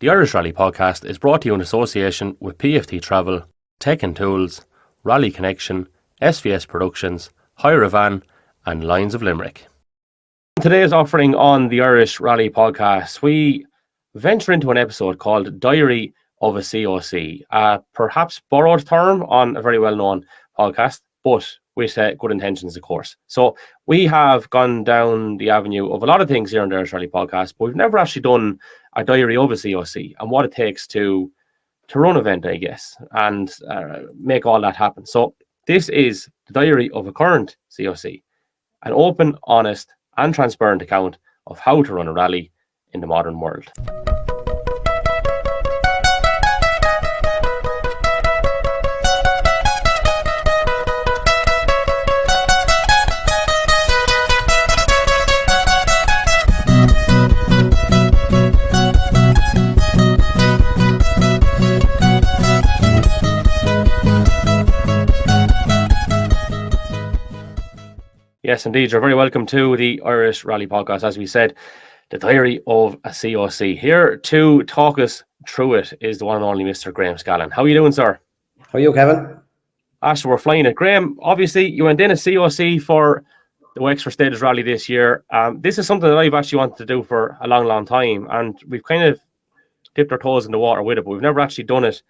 The Irish Rally podcast is brought to you in association with PFT Travel, Tech and Tools, Rally Connection, SVS Productions, Hire a Van and Lions of Limerick. Today's offering on the Irish Rally podcast, we venture into an episode called Diary of a COC, a perhaps borrowed term on a very well-known podcast, but with good intentions, of course. So we have gone down the avenue of a lot of things here on the Irish Rally podcast, but we've never actually done a diary of a COC and what it takes to run an event, I guess, and make all that happen. So this is the diary of a current COC, an open, honest and transparent account of how to run a rally in the modern world. Yes, indeed. You're very welcome to the Irish Rally podcast. As we said, the diary of a COC. Here to talk us through it is the one and only Mr. Graham Scallan. How are you doing, sir? How are you, Kevin? We're flying it. Graham, obviously, you went in a COC for the Wexford Stages Rally this year. This is something that I've actually wanted to do for a long, long time, and we've kind of dipped our toes in the water with it, but we've never actually done it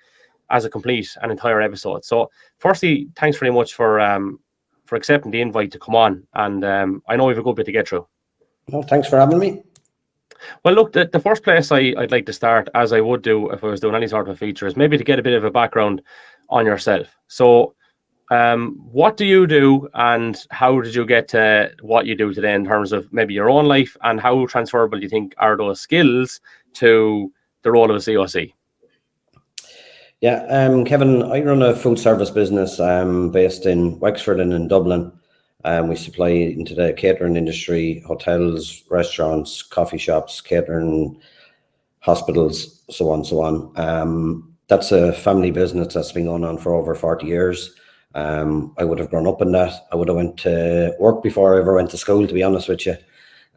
as a complete and entire episode. So, firstly, thanks very much for accepting the invite to come on, and I know we have a good bit to get through. Well, thanks for having me. Well, look, the first place I'd like to start, as I would do if I was doing any sort of a feature, is maybe to get a bit of a background on yourself. So, what do you do, and how did you get to what you do today in terms of maybe your own life, and how transferable do you think are those skills to the role of a COC? Yeah, Kevin, I run a food service business based in Wexford and in Dublin. We supply into the catering industry, hotels, restaurants, coffee shops, catering, hospitals, so on. That's a family business that's been going on for over 40 years. I would have grown up in that. I would have went to work before I ever went to school, to be honest with you.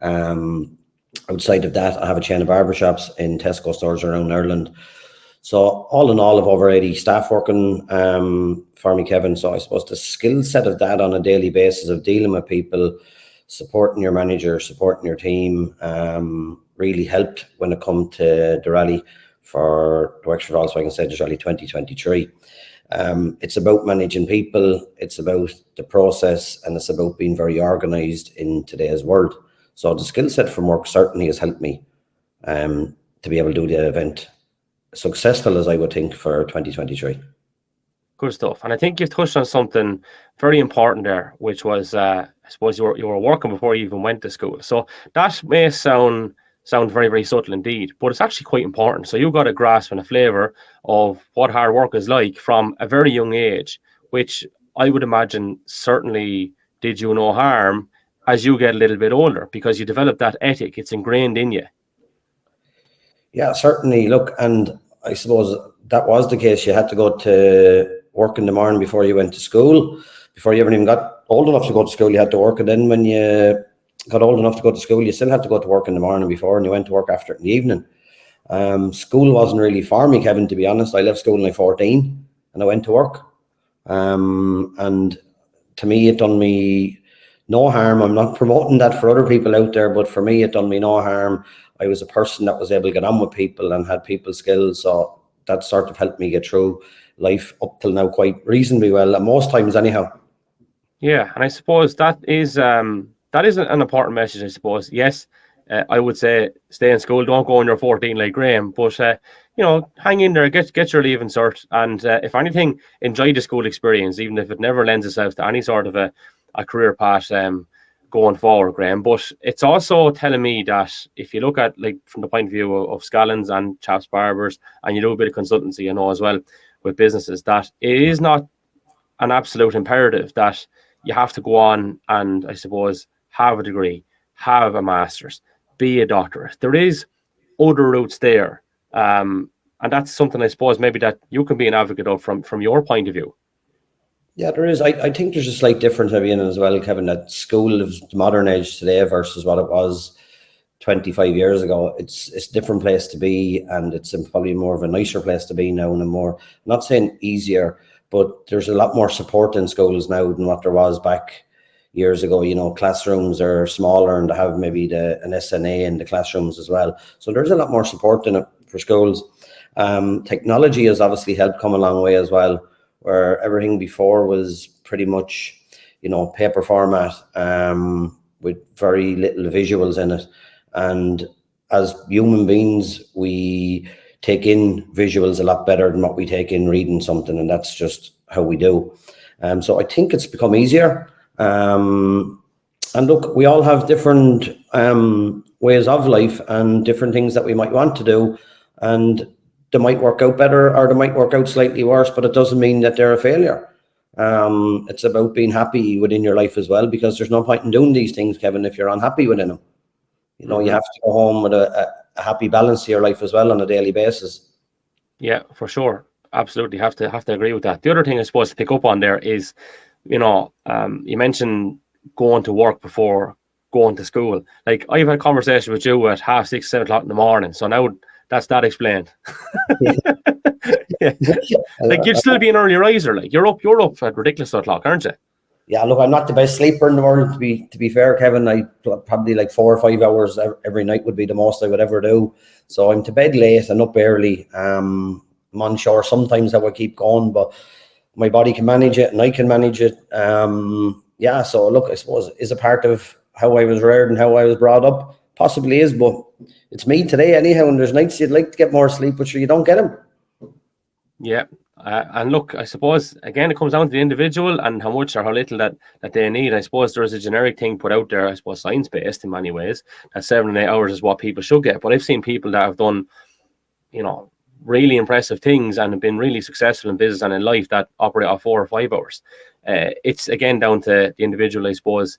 Outside of that, I have a chain of barbershops in Tesco stores around Ireland. So all in all, I've over 80 staff working for me, Kevin. So I suppose the skill set of that on a daily basis of dealing with people, supporting your manager, supporting your team, really helped when it come to the rally for the Wexford Stages Rally 2023. It's about managing people, it's about the process, and it's about being very organised in today's world. So the skill set from work certainly has helped me to be able to do the event successful as I would think for 2023. Good stuff. And I think you've touched on something very important there, which was I suppose you were working before you even went to school. So that may sound very, very subtle indeed, but it's actually quite important. So you've got a grasp and a flavour of what hard work is like from a very young age, which I would imagine certainly did you no harm as you get a little bit older, because you develop that ethic. It's ingrained in you. Yeah, certainly. Look, and I suppose that was the case. You had to go to work in the morning before you went to school. Before you ever even got old enough to go to school, you had to work. And then when you got old enough to go to school, you still had to go to work in the morning before, and you went to work after it in the evening. School wasn't really for me, Kevin, to be honest. I left school when I was 14 and I went to work. And to me, it done me no harm. I'm not promoting that for other people out there, but for me, it done me no harm. I was a person that was able to get on with people and had people skills, so that sort of helped me get through life up till now quite reasonably well, and most times anyhow. Yeah, and I suppose that is an important message, I suppose. Yes, I would say stay in school, don't go when you're 14 like Graham, but hang in there, get your leaving cert, and if anything, enjoy the school experience, even if it never lends itself to any sort of a career path going forward, Graham. But it's also telling me that if you look at, like, from the point of view of Scallans and chaps barbers, and you do a bit of consultancy, as well with businesses, that it is not an absolute imperative that you have to go on and, I suppose, have a degree, have a master's, be a doctorate. There is other routes there, and that's something, I suppose, maybe that you can be an advocate of from your point of view. Yeah, there is. I think there's a slight difference maybe in it as well, Kevin, that school of the modern age today versus what it was 25 years ago. It's a different place to be, and it's probably more of a nicer place to be now, and I'm not saying easier, but there's a lot more support in schools now than what there was back years ago. You know, classrooms are smaller and they have maybe an SNA in the classrooms as well. So there's a lot more support in it for schools. Technology has obviously helped come a long way as well, where everything before was pretty much, you know, paper format, with very little visuals in it. And as human beings, we take in visuals a lot better than what we take in reading something, and that's just how we do. So I think it's become easier. And look, we all have different ways of life and different things that we might want to do, and they might work out better or they might work out slightly worse, but it doesn't mean that they're a failure. It's about being happy within your life as well, because there's no point in doing these things, Kevin, if you're unhappy within them. You know, you have to go home with a happy balance to your life as well on a daily basis. Yeah, for sure. Absolutely. Have to agree with that. The other thing I suppose to pick up on there is, you know, you mentioned going to work before going to school. Like, I've had a conversation with you at 6:30, 7 o'clock in the morning. So now that's that explained. Yeah. Like, you'd still be an early riser. Like, you're up at ridiculous o'clock, aren't you? Yeah, look, I'm not the best sleeper in the world, to be fair, Kevin. I probably like 4 or 5 hours every night would be the most I would ever do. So I'm to bed late and up early. I'm unsure sometimes how I keep going, but my body can manage it and I can manage it. Yeah, so look, I suppose is a part of how I was reared and how I was brought up. Possibly is, but it's me today anyhow, and there's nights you'd like to get more sleep, but sure, you don't get them. Yeah. And look, I suppose, again, it comes down to the individual and how much or how little that they need. I suppose there is a generic thing put out there, I suppose science-based in many ways, that 7 and 8 hours is what people should get. But I've seen people that have done, you know, really impressive things and have been really successful in business and in life that operate off 4 or 5 hours. It's, again, down to the individual, I suppose,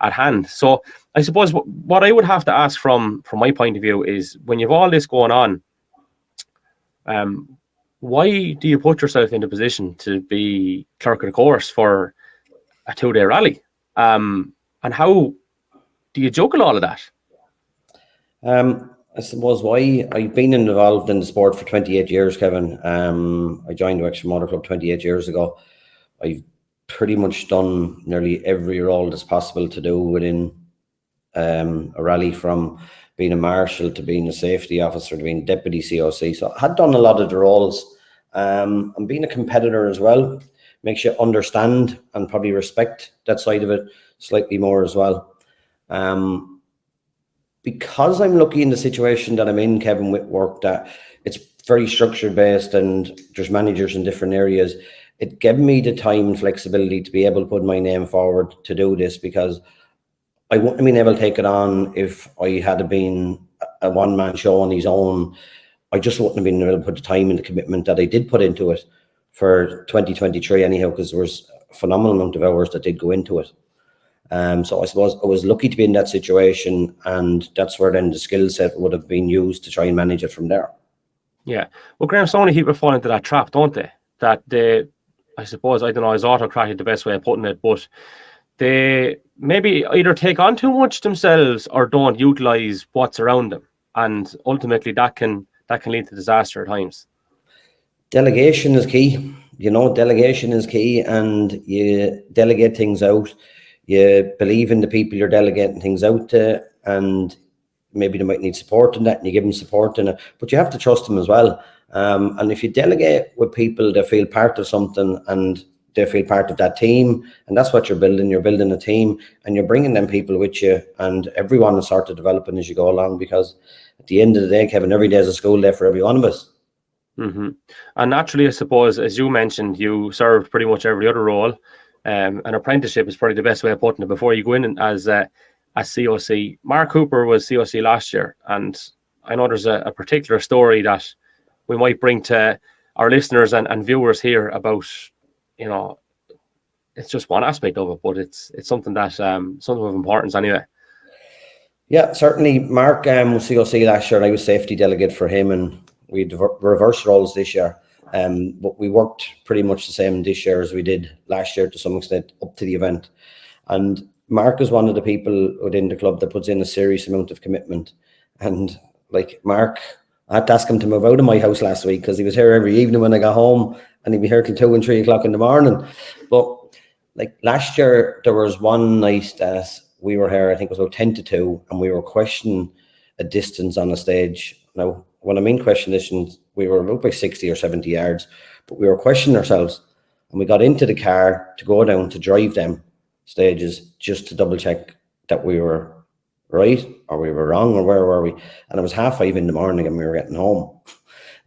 at hand. So I suppose what I would have to ask from my point of view is, when you've all this going on, why do you put yourself in a position to be clerk of the course for a 2-day rally? And how do you juggle all of that? I suppose why I've been involved in the sport for 28 years, Kevin. I joined the Wexford Motor Club 28 years ago. I've pretty much done nearly every role that's possible to do within a rally, from being a marshal to being a safety officer to being deputy COC. So I had done a lot of the roles. And being a competitor as well makes you understand and probably respect that side of it slightly more as well. Because I'm lucky in the situation that I'm in, Kevin, with work, that it's very structured based and there's managers in different areas, it gave me the time and flexibility to be able to put my name forward to do this, because I wouldn't have been able to take it on if I had been a one-man show on his own. I just wouldn't have been able to put the time and the commitment that I did put into it for 2023 anyhow, because there was a phenomenal amount of hours that did go into it. So I suppose I was lucky to be in that situation, and that's where then the skill set would have been used to try and manage it from there. Yeah. Well, Graham, so many people fall into that trap, don't they? That they, I suppose, I don't know, is autocratic the best way of putting it, but they maybe either take on too much themselves or don't utilize what's around them. And ultimately that can lead to disaster at times. Delegation is key. You know, delegation is key, and you delegate things out. You believe in the people you're delegating things out to, and maybe they might need support in that, and you give them support in it, but you have to trust them as well. And if you delegate with people that feel part of something and they feel part of that team, and that's what you're building a team, and you're bringing them people with you, and everyone is sort of developing as you go along, because at the end of the day, Kevin, every day is a school day for every one of us. Mm-hmm. And naturally, I suppose, as you mentioned, you served pretty much every other role. An apprenticeship is probably the best way of putting it before you go in as COC. Mark Cooper was COC last year, and I know there's a particular story that we might bring to our listeners and viewers here about, you know, it's just one aspect of it, but it's something that something of importance anyway. Yeah, certainly. Mark was COC last year, and I was safety delegate for him, and we had reverse roles this year. But we worked pretty much the same this year as we did last year to some extent up to the event. And Mark is one of the people within the club that puts in a serious amount of commitment. And like Mark, I had to ask him to move out of my house last week because he was here every evening when I got home, and he'd be here till 2 and 3 o'clock in the morning. But like last year, there was one night that we were here, I think it was about 10 to 2, and we were questioning a distance on a stage. Now, when I mean question distance, we were about by 60 or 70 yards, but we were questioning ourselves, and we got into the car to go down to drive them stages just to double check that we were right or we were wrong, or where were we? And it was 5:30 in the morning and we were getting home.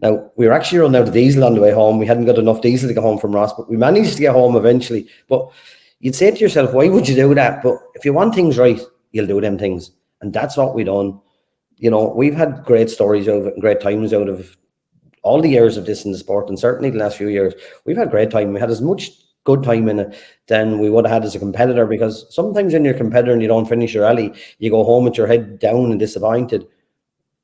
Now, we were actually running out of diesel on the way home. We hadn't got enough diesel to get home from Ross, but we managed to get home eventually. But you'd say to yourself, why would you do that? But if you want things right, you'll do them things. And that's what we done. You know, we've had great stories out of it and great times out of all the years of this in the sport, and certainly the last few years. We've had great time. We had as much good time in it than we would have had as a competitor, because sometimes when you're a competitor and you don't finish your rally, you go home with your head down and disappointed.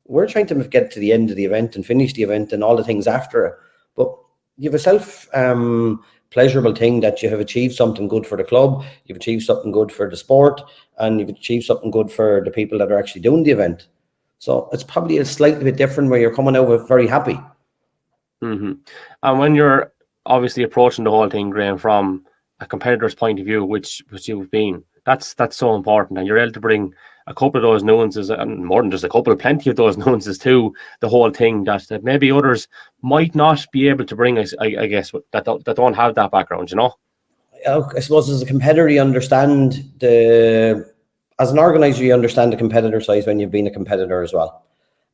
We're trying to get to the end of the event and finish the event and all the things after it. But you have a self pleasurable thing that you have achieved something good for the club, you've achieved something good for the sport, and you've achieved something good for the people that are actually doing the event. So it's probably a slightly bit different where you're coming out with very happy. Mm-hmm. And when you're obviously approaching the whole thing, Graham, from a competitor's point of view, which you've been, that's so important, and you're able to bring a couple of those nuances, and more than just a couple, plenty of those nuances to the whole thing that maybe others might not be able to bring, I guess, that don't have that background, you know? I suppose as a competitor, you understand as an organizer, you understand the competitor side when you've been a competitor as well.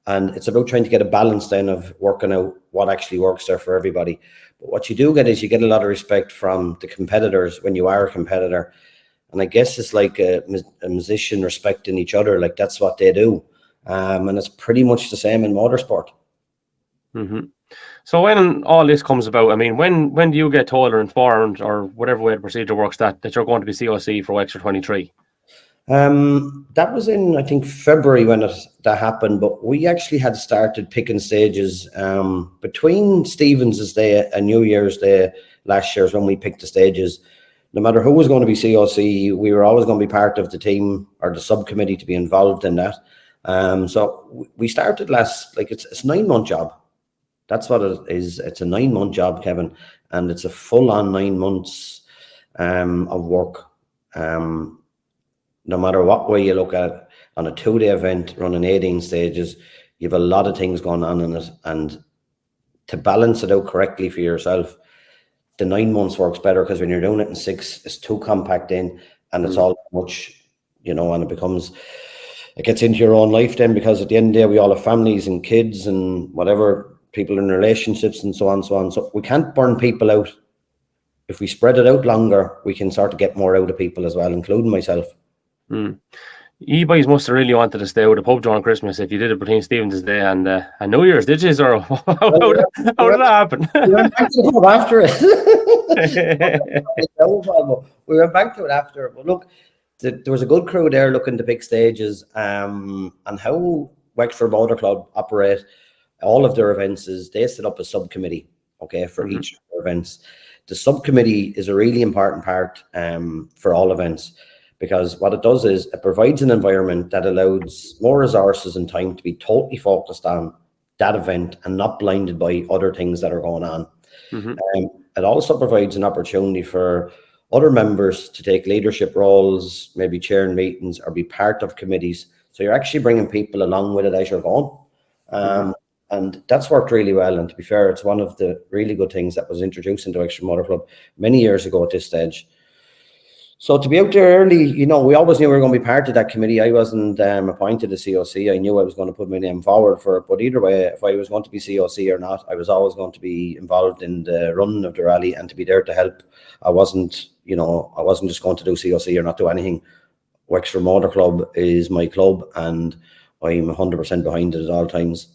And it's about trying to get a balance then of working out what actually works there for everybody. But what you do get is you get a lot of respect from the competitors when you are a competitor. And I guess it's like a musician respecting each other. Like that's what they do. And it's pretty much the same in motorsport. Mm-hmm. So when all this comes about, I mean, when do you get told or informed, or whatever way the procedure works, that you're going to be COC for Wexford 23? That was in, I think, February when that happened, but we actually had started picking stages between Stevens's Day and New Year's Day last year, when we picked the stages. No matter who was going to be COC, we were always going to be part of the team or the subcommittee to be involved in that. So we started it's a 9-month job. That's what it is. It's a 9-month job, Kevin, and it's a full-on 9 months of work. No matter what way you look at it, on a 2-day event running 18 stages, you have a lot of things going on in it, and to balance it out correctly for yourself, the 9 months works better, because when you're doing it in 6, it's too compact in, and it's all much, and it gets into your own life then, because at the end of the day, we all have families and kids and whatever, people in relationships and so on. So we can't burn people out. If we spread it out longer, we can sort of get more out of people as well, including myself. You boys must have really wanted to stay out of the pub during Christmas if you did it between Stevens's Day and New Year's, did you? Or how did that happen? We went back to the pub after it. We went back to it after it. But look, there was a good crew there looking to pick stages, and how Wexford Motor Club operate all of their events is they set up a subcommittee, for each of their events. The subcommittee is a really important part for all events, because what it does is it provides an environment that allows more resources and time to be totally focused on that event and not blinded by other things that are going on. It also provides an opportunity for other members to take leadership roles, maybe chairing meetings or be part of committees. So you're actually bringing people along with it as you're going. And that's worked really well. And to be fair, it's one of the really good things that was introduced into Wexford Motor Club many years ago at this stage. So to be out there early, we always knew we were going to be part of that committee. I wasn't appointed as COC. I knew I was going to put my name forward for it. But either way, if I was going to be COC or not, I was always going to be involved in the running of the rally and to be there to help. I wasn't just going to do COC or not do anything. Wexford Motor Club is my club, and I'm 100% behind it at all times.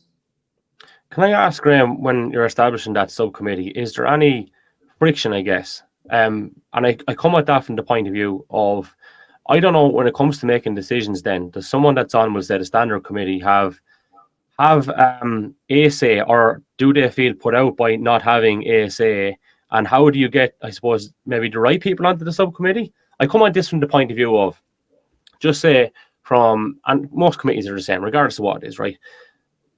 Can I ask, Graham, when you're establishing that subcommittee, is there any friction, I guess? And I come at that from the point of view of, I don't know, when it comes to making decisions then, does someone that's on, we'll say, the standard committee have a say, or do they feel put out by not having a say? And how do you get, I suppose, maybe the right people onto the subcommittee? I come at this from the point of view of, just say and most committees are the same, regardless of what it is, right?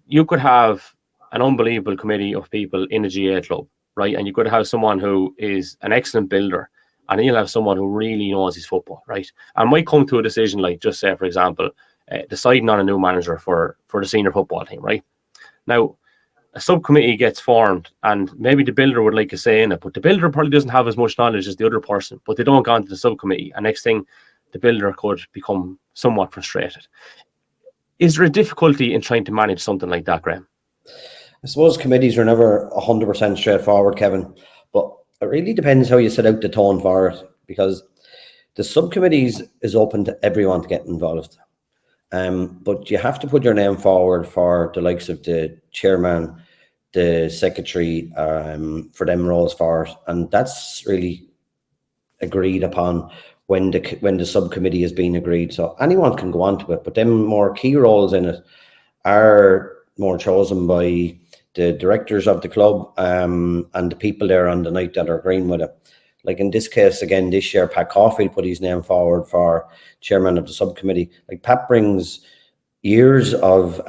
You could have an unbelievable committee of people in a GA club, right? And you could have someone who is an excellent builder, and then you'll have someone who really knows his football, right? And might come to a decision like, just say, for example, deciding on a new manager for the senior football team, right? Now, a subcommittee gets formed, and maybe the builder would like a say in it, but the builder probably doesn't have as much knowledge as the other person, but they don't go into the subcommittee, and next thing, the builder could become somewhat frustrated. Is there a difficulty in trying to manage something like that, Graham? I suppose committees are never 100% straightforward, Kevin, but it really depends how you set out the tone for it, because the subcommittees is open to everyone to get involved. But you have to put your name forward for the likes of the chairman, the secretary, for them roles for it, and that's really agreed upon when the subcommittee is being agreed. So anyone can go on to it, but them more key roles in it are more chosen by the directors of the club, and the people there on the night that are agreeing with it. Like in this case, again, this year, Pat Caulfield put his name forward for chairman of the subcommittee. Like Pat brings years of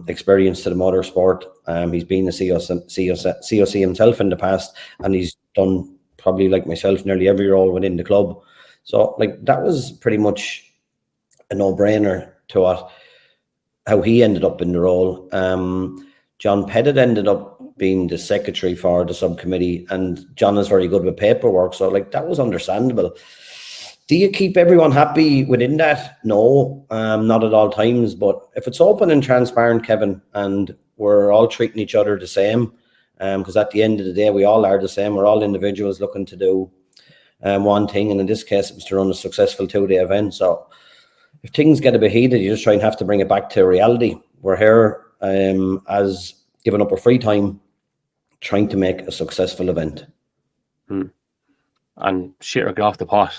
experience to the motorsport. He's been a COC himself in the past, and he's done, probably like myself, nearly every role within the club. So like that was pretty much a no-brainer to how he ended up in the role. John Pettit ended up being the secretary for the subcommittee, and John is very good with paperwork, so like that was understandable. Do you keep everyone happy within that? No, not at all times, but if it's open and transparent, Kevin, and we're all treating each other the same, because at the end of the day, we all are the same. We're all individuals looking to do one thing, and in this case, it was to run a successful 2-day event. So if things get a bit heated, you just try and have to bring it back to reality. We're here as giving up our free time, trying to make a successful event. And shit or get off the pot.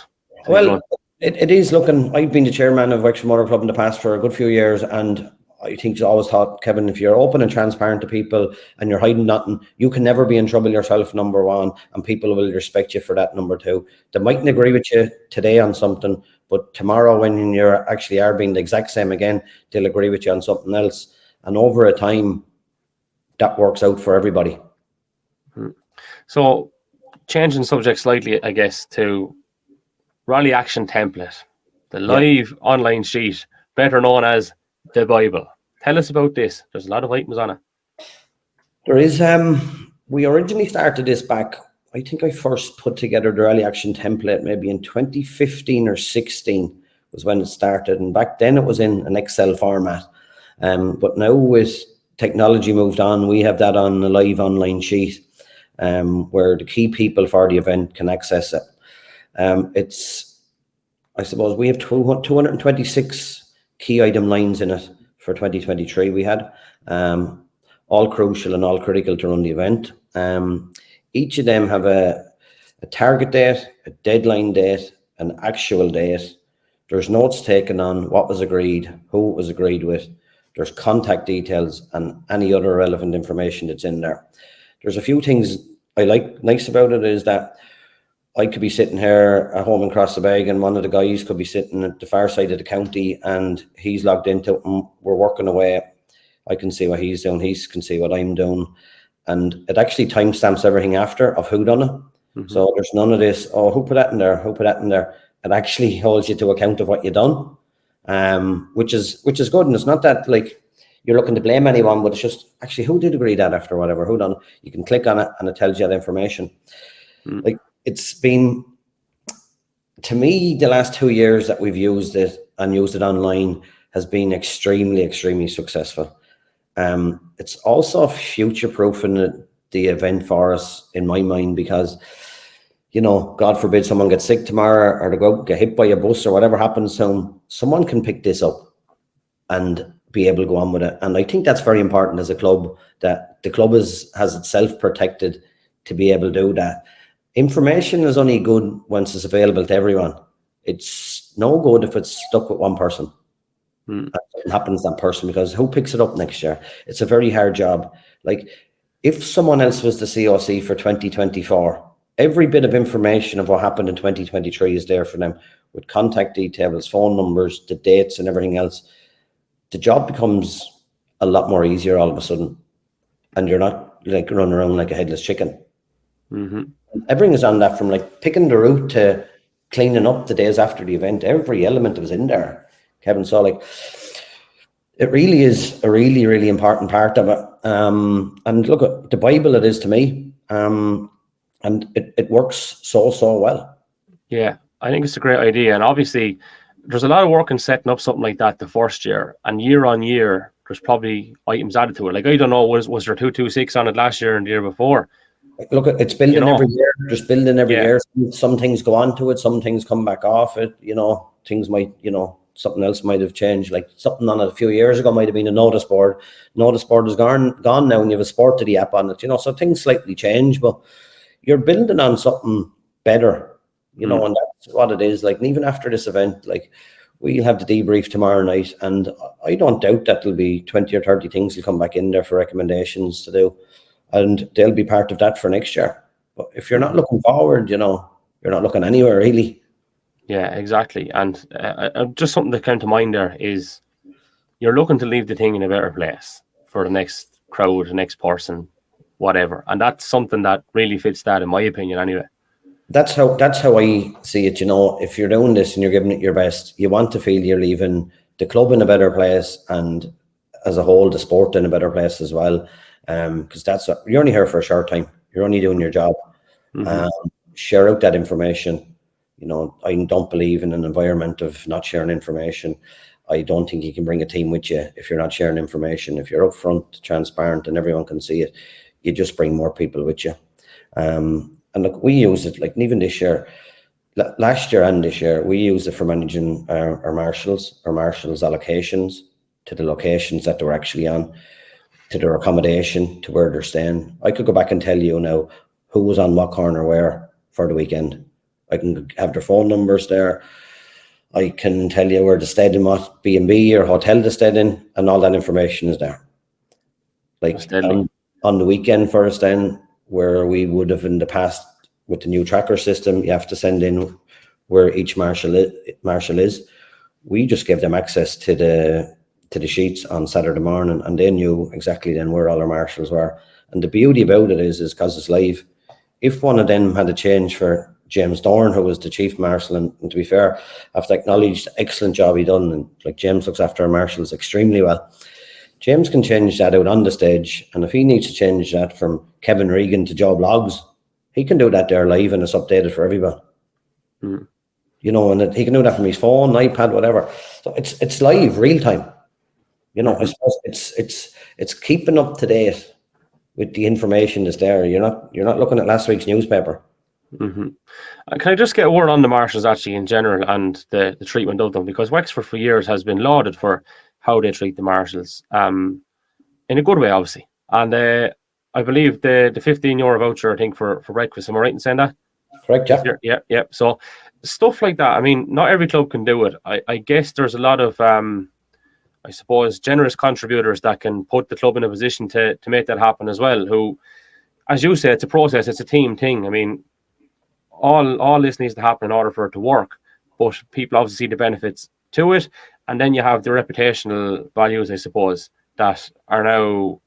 Well, it is looking. I've been the chairman of Wexford Motor Club in the past for a good few years, and I think you always thought, Kevin, if you're open and transparent to people and you're hiding nothing, you can never be in trouble yourself, number one, and people will respect you for that, number two. They mightn't agree with you today on something, but tomorrow when you're actually are being the exact same again, they'll agree with you on something else. And over a time, that works out for everybody. So, changing subject slightly, I guess, to Rally Action Template, the live online sheet, better known as the Bible. Tell us about this. There's a lot of items on it. There is. We originally started this back, I think I first put together the Rally Action Template maybe in 2015 or 16 was when it started. And back then it was in an Excel format. But now with technology moved on, we have that on a live online sheet, where the key people for the event can access it. I suppose we have 226 key item lines in it for 2023 we had, all crucial and all critical to run the event. Each of them have a target date, a deadline date, an actual date. There's notes taken on what was agreed, who it was agreed with. There's contact details and any other relevant information that's in there. There's a few things I like nice about it is that I could be sitting here at home in Crossabeg and one of the guys could be sitting at the far side of the county and he's logged into it and we're working away. I can see what he's doing, he can see what I'm doing. And it actually timestamps everything after of who done it. Mm-hmm. So there's none of this, oh, who put that in there, who put that in there. It actually holds you to account of what you've done, which is good. And it's not that like you're looking to blame anyone, but it's just actually who did agree that after whatever, who done it. You can click on it and it tells you that information. Like it's been, to me, the last 2 years that we've used it and used it online has been extremely, extremely successful. It's also future-proofing the event for us, in my mind, because, you know, God forbid someone gets sick tomorrow or they go get hit by a bus or whatever happens to them, someone can pick this up and be able to go on with it. And I think that's very important as a club, that the club has itself protected to be able to do that. Information is only good once it's available to everyone. It's no good if it's stuck with one person. Something happens to that person, because who picks it up next year? It's a very hard job. Like if someone else was the COC for 2024, every bit of information of what happened in 2023 is there for them, with contact details, phone numbers, the dates and everything else. The job becomes a lot more easier all of a sudden, and you're not like running around like a headless chicken. Everything is on that, from like picking the route to cleaning up the days after the event. Every element was in there, Kevin. So like, it really is a really, really important part of it. And look, at the Bible it is to me, and it works so well. Yeah, I think it's a great idea. And obviously, there's a lot of work in setting up something like that the first year. And year on year, there's probably items added to it. Like, I don't know, was there 226 on it last year and the year before? Look, it's building every year, just building every year. Some things go on to it, some things come back off it. Things might, something else might have changed. Like something on it a few years ago might have been a notice board. Notice board is gone now, and you have a Sport to the app on it. So things slightly change, but you're building on something better. And that's what it is. Like, and even after this event, like, we'll have the debrief tomorrow night, and I don't doubt that there'll be 20 or 30 things will come back in there for recommendations to do, and they'll be part of that for next year. But if you're not looking forward, you're not looking anywhere really. Yeah, exactly. And just something that came to mind there is you're looking to leave the thing in a better place for the next crowd, the next person, whatever. And that's something that really fits that, in my opinion, anyway. That's how I see it. If you're doing this and you're giving it your best, you want to feel you're leaving the club in a better place, and as a whole, the sport in a better place as well. Because you're only here for a short time. You're only doing your job. Share out that information. I don't believe in an environment of not sharing information. I don't think you can bring a team with you if you're not sharing information. If you're upfront, transparent, and everyone can see it, you just bring more people with you. And look, we use it, like, even this year, last year and this year, we use it for managing our marshals allocations to the locations that they're actually on, to their accommodation, to where they're staying. I could go back and tell you now who was on what corner where for the weekend. I can have their phone numbers there. I can tell you where they stayed in, what B&B or hotel they stayed in, and all that information is there. Like on the weekend for us then, where we would have in the past with the new tracker system, you have to send in where each marshal is. We just gave them access to the sheets on Saturday morning, and they knew exactly then where all our marshals were. And the beauty about it is because it's live, if one of them had a change for James Dorn, who was the chief marshal, and to be fair, I have to acknowledge the excellent job he done, and like, James looks after our marshals extremely well. James can change that out on the stage, and if he needs to change that from Kevin Regan to Joe Bloggs, he can do that there live, and it's updated for everyone. And he can do that from his phone, iPad, whatever. So it's live, real time. I suppose it's keeping up to date with the information that's there. You're not looking at last week's newspaper. Can I just get a word on the marshals actually in general and the treatment of them? Because Wexford for years has been lauded for how they treat the marshals, in a good way, obviously. And I believe the €15 voucher, I think, for breakfast. Am I right in saying that? Correct, yeah. Yeah. So stuff like that. I mean, not every club can do it. I guess there's a lot of, I suppose, generous contributors that can put the club in a position to make that happen as well. Who, as you say, it's a process. It's a team thing. I mean, all this needs to happen in order for it to work. But people obviously see the benefits to it. And then you have the reputational values, I suppose, that are now,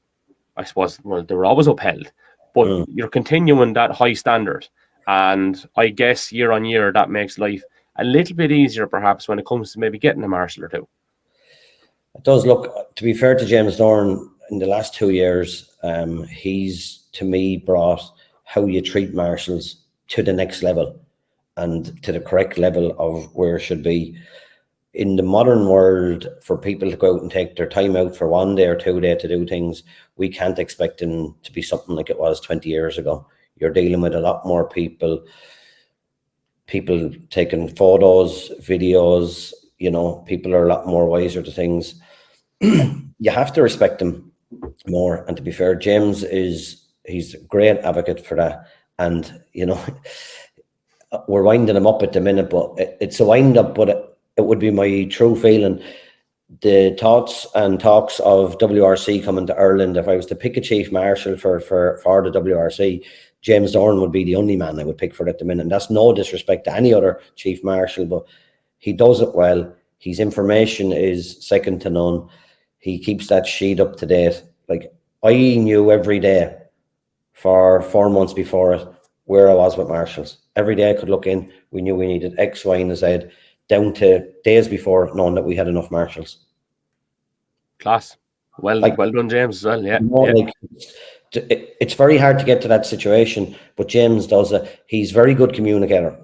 I suppose, well, they were always upheld, but you're continuing that high standard. And I guess year on year, that makes life a little bit easier, perhaps, when it comes to maybe getting a marshal or two. It does. Look, to be fair to James Dorn, in the last 2 years, he's, to me, brought how you treat marshals to the next level and to the correct level of where it should be. In the modern world, for people to go out and take their time out for 1 day or 2 days to do things, we can't expect them to be something like it was 20 years ago. You're dealing with a lot more people taking photos, videos, people are a lot more wiser to things. You have to respect them more. And to be fair, James he's a great advocate for that. And, we're winding him up at the minute, but it's a wind up, but it would be my true feeling. the thoughts and talks of WRC coming to Ireland, if I was to pick a chief marshal for the WRC, James Doran would be the only man I would pick for it at the minute. And that's no disrespect to any other chief marshal, but he does it well. His information is second to none. He keeps that sheet up to date. Like, I knew every day for 4 months before it where I was with marshals. Every day I could look in, we knew we needed X, Y, and Z, down to days before knowing that we had enough marshals. Class. Well done, James, as well. Yeah. Like, it's very hard to get to that situation, but James does it. He's a very good communicator,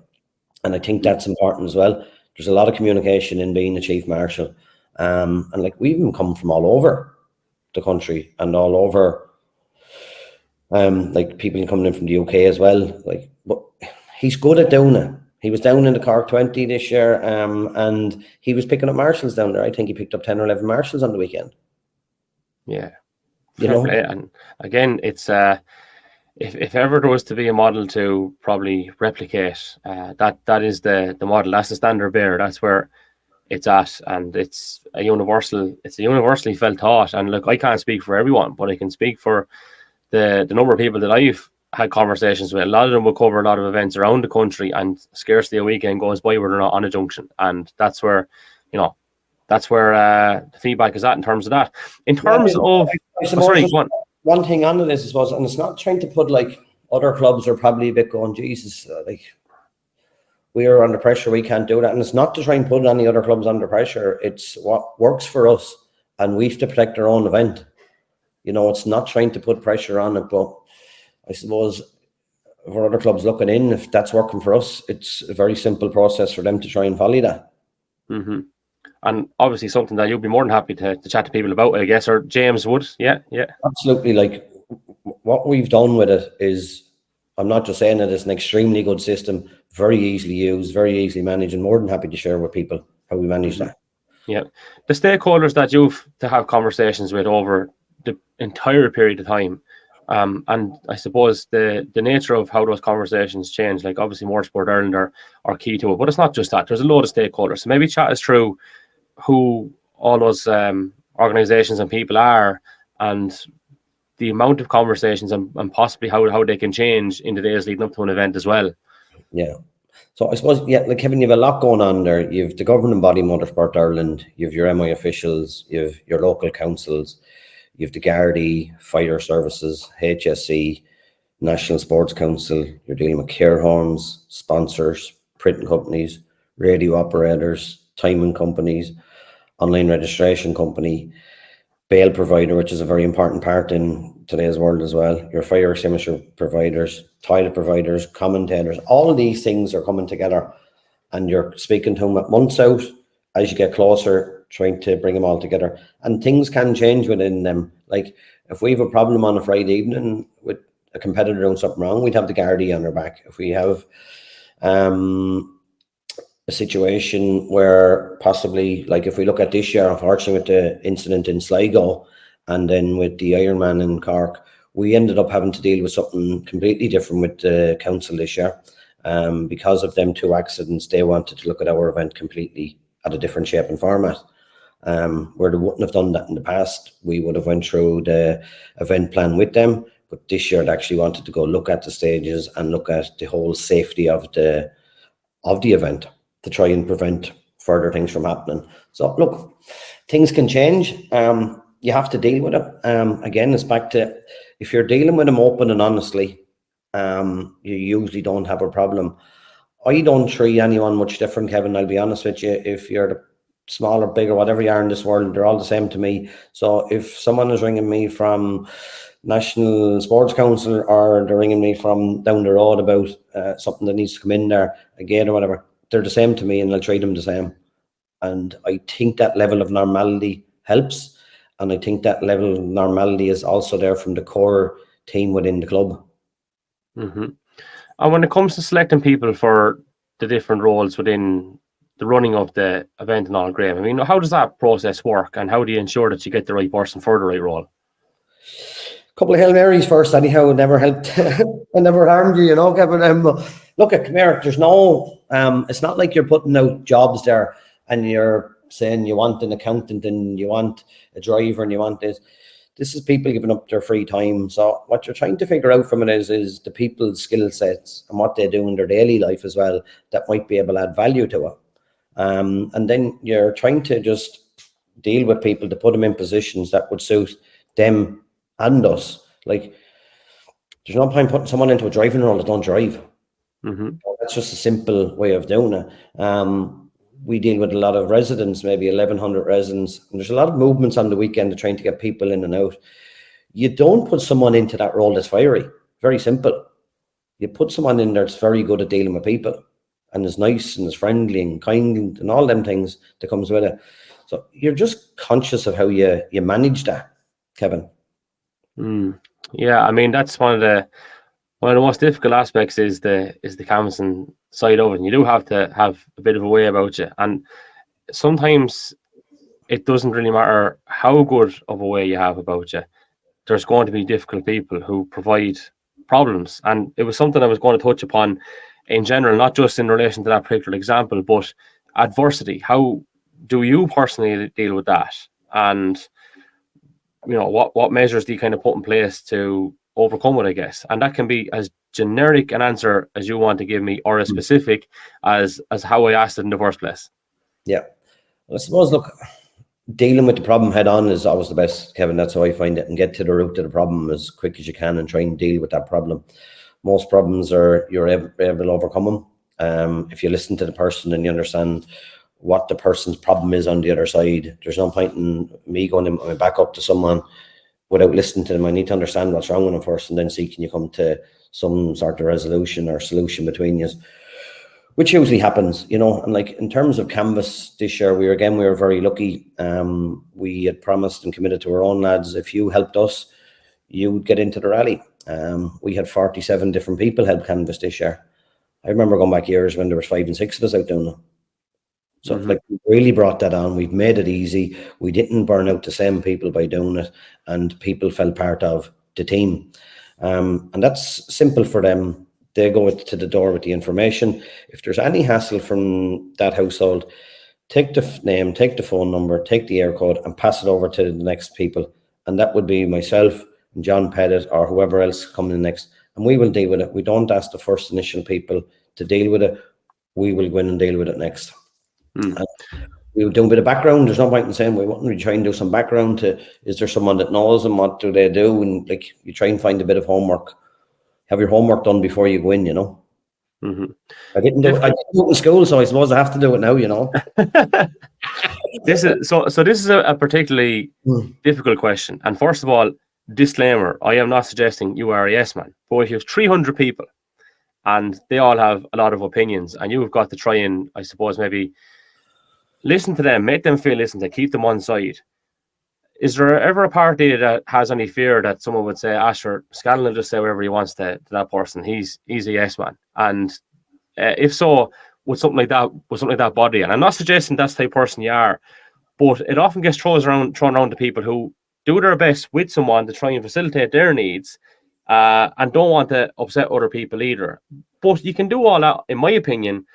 and I think that's important as well. There's a lot of communication in being a chief marshal, and like, we even come from all over the country and all over, like people coming in from the UK as well. Like, but he's good at doing it. He was down in the Cork 20 this year, and he was picking up marshals down there. I think he picked up 10 or 11 marshals on the weekend. Yeah. And again, it's if ever there was to be a model to probably replicate, that is the model. That's the standard bearer. That's where it's at, and it's a universally felt thought. And look, I can't speak for everyone, but I can speak for the number of people that I've had conversations with. A lot of them will cover a lot of events around the country, and scarcely a weekend goes by where they're not on a junction. And that's where, the feedback is at in terms of that. In terms of, one thing on this, I suppose, and it's not trying to put, like, other clubs are probably a bit going, Jesus, like, we are under pressure, we can't do that. And it's not to try and put any other clubs under pressure. It's what works for us, and we have to protect our own event. It's not trying to put pressure on it, but I suppose for other clubs looking in, if that's working for us, it's a very simple process for them to try and follow that. Mm-hmm. And obviously something that you'll be more than happy to chat to people about, I guess, or James would. Yeah. Absolutely. Like, what we've done with it is, I'm not just saying it, it's an extremely good system, very easily used, very easily managed, and more than happy to share with people how we manage that. Yeah. The stakeholders that you've to have conversations with over the entire period of time, and I suppose the nature of how those conversations change, like obviously Motorsport Ireland are key to it, but it's not just that. There's a load of stakeholders. So maybe chat us through who all those organisations and people are, and the amount of conversations and possibly how they can change in the days leading up to an event as well. Yeah. So I suppose, like Kevin, you have a lot going on there. You have the governing body, Motorsport Ireland, you have your MI officials, you have your local councils, you have the Gardaí, Fire Services, HSE, National Sports Council. You're dealing with care homes, sponsors, printing companies, radio operators, timing companies, online registration company, bail provider, which is a very important part in today's world as well, your fire extinguisher providers, toilet providers, commentators. All of these things are coming together, and you're speaking to them at months out as you get closer, trying to bring them all together. And things can change within them. Like, if we have a problem on a Friday evening with a competitor doing something wrong, we'd have the Gardaí on our back. If we have a situation where possibly, like if we look at this year, unfortunately with the incident in Sligo and then with the Ironman in Cork, we ended up having to deal with something completely different with the council this year. Because of them two accidents, they wanted to look at our event completely at a different shape and format. Where they wouldn't have done that in the past, we would have went through the event plan with them, but this year they actually wanted to go look at the stages and look at the whole safety of the event, to try and prevent further things from happening. So look, things can change. You have to deal with it. Again, it's back to, if you're dealing with them open and honestly, you usually don't have a problem. I don't treat anyone much different, Kevin, I'll be honest with you. If you're the small or big or whatever you are in this world, they're all the same to me. So if someone is ringing me from National Sports Council, or they're ringing me from down the road about something that needs to come in there, a gate or whatever, they're the same to me, and I'll treat them the same. And I think that level of normality helps. And I think that level of normality is also there from the core team within the club. Mm-hmm. And when it comes to selecting people for the different roles within the running of the event and all, Graham, I mean, how does that process work, and how do you ensure that you get the right person for the right role? Couple of Hail Marys first, anyhow, it never helped. It never harmed you, Kevin. Look, come here, there's no, it's not like you're putting out jobs there and you're saying you want an accountant and you want a driver and you want this. This is people giving up their free time. So what you're trying to figure out from it is the people's skill sets and what they do in their daily life as well that might be able to add value to it. And then you're trying to just deal with people to put them in positions that would suit them and us. Like, there's no point putting someone into a driving role that don't drive. That's just a simple way of doing it. We deal with a lot of residents, maybe 1,100 residents, and there's a lot of movements on the weekend to trying to get people in and out. You don't put someone into that role that's fiery. Very simple. You put someone in there that's very good at dealing with people and is nice and is friendly and kind and all them things that comes with it. So you're just conscious of how you manage that, Kevin. Yeah, I mean, that's one of the most difficult aspects is the canvassing side of it. And you do have to have a bit of a way about you. And sometimes it doesn't really matter how good of a way you have about you. There's going to be difficult people who provide problems. And it was something I was going to touch upon in general, not just in relation to that particular example, but adversity. How do you personally deal with that? And, you know, what measures do you kind of put in place to overcome it, I guess? And that can be as generic an answer as you want to give me, or as specific as how I asked it in the first place. Yeah. Well, I suppose, look, dealing with the problem head on is always the best, Kevin. That's how I find it, and get to the root of the problem as quick as you can and try and deal with that problem. Most problems you're able to overcome them. If you listen to the person and you understand what the person's problem is on the other side, there's no point in me going back up to someone without listening to them. I need to understand what's wrong with them first, and then see can you come to some sort of resolution or solution between you, which usually happens, you know. And like in terms of canvas this year, we were very lucky. We had promised and committed to our own lads, if you helped us, you would get into the rally. We had 47 different people help canvas this year. I remember going back years when there was 5 and 6 of us out doing it. So like, we really brought that on. We've made it easy. We didn't burn out the same people by doing it, and people felt part of the team. And that's simple for them. They go to the door with the information. If there's any hassle from that household, take the name, take the phone number, take the air code, and pass it over to the next people. And that would be myself and John Pettit or whoever else coming in next. And we will deal with it. We don't ask the first initial people to deal with it. We will go in and deal with it next. We'll do a bit of background. There's no point in saying we wouldn't really try and do some background to, is there someone that knows them? What do they do? And like, you try and find a bit of homework. Have your homework done before you go in, you know. I didn't do it in school, so I suppose I have to do it now, you know. This is a particularly difficult question. And first of all, disclaimer, I am not suggesting you are a yes man. But if you have 300 people and they all have a lot of opinions, and you've got to try and, I suppose, maybe listen to them, make them feel listened to, keep them on side. Is there ever a party that has any fear that someone would say, Asher, Scallan will just say whatever he wants to that person. He's a yes man. And if so, would something like that bother you? And I'm not suggesting that's the type of person you are, but it often gets thrown around to people who do their best with someone to try and facilitate their needs, and don't want to upset other people either. But you can do all that, in my opinion,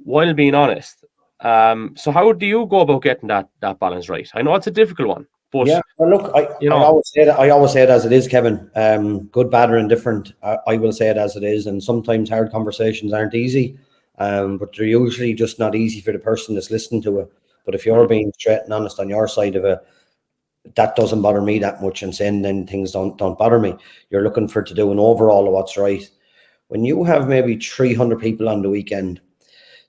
while being honest. So how do you go about getting that balance right? I know it's a difficult one, but yeah. Well, look, I always say it as it is, Kevin. Good, bad, or indifferent. I will say it as it is, and sometimes hard conversations aren't easy, but they're usually just not easy for the person that's listening to it. But if you're being straight and honest on your side of it, that doesn't bother me that much, and saying then things don't bother me. You're looking for to do an overall of what's right. When you have maybe 300 people on the weekend,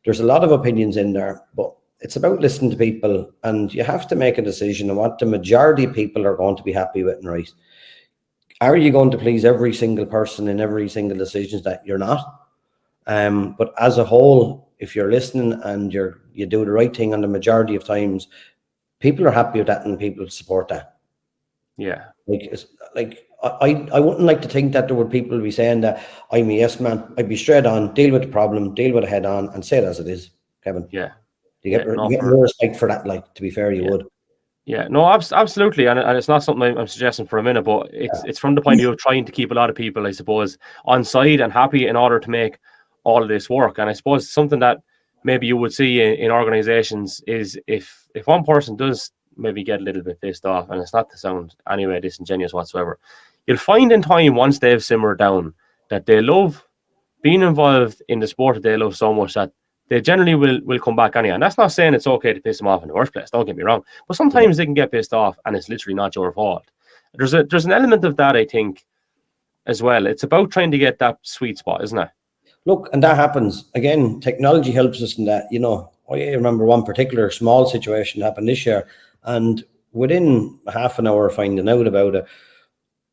there's a lot of opinions in there, but it's about listening to people, and you have to make a decision on what the majority of people are going to be happy with and right. Are you going to please every single person in every single decision? That you're not. But as a whole, if you're listening and you do the right thing on the majority of times, people are happy with that and people support that. Yeah. I wouldn't like to think that there would people be saying that I'm a yes man. I'd be straight on, deal with the problem, deal with it head on, and say it as it is, Kevin. Yeah. You get more respect for that. Like, to be fair, you would. Yeah, no, absolutely, and it's not something I'm suggesting for a minute, but it's from the point of view of trying to keep a lot of people, I suppose, on side and happy in order to make all of this work. And I suppose something that maybe you would see in organisations is if one person does maybe get a little bit pissed off, and it's not to sound anyway disingenuous whatsoever, you'll find in time, once they've simmered down, that they love being involved in the sport that they love so much that they generally will come back anyway. And that's not saying it's okay to piss them off in the first place, don't get me wrong. But sometimes they can get pissed off and it's literally not your fault. There's an element of that, I think, as well. It's about trying to get that sweet spot, isn't it? Look, and that happens. Again, technology helps us in that. I remember one particular small situation happened this year, and within half an hour of finding out about it,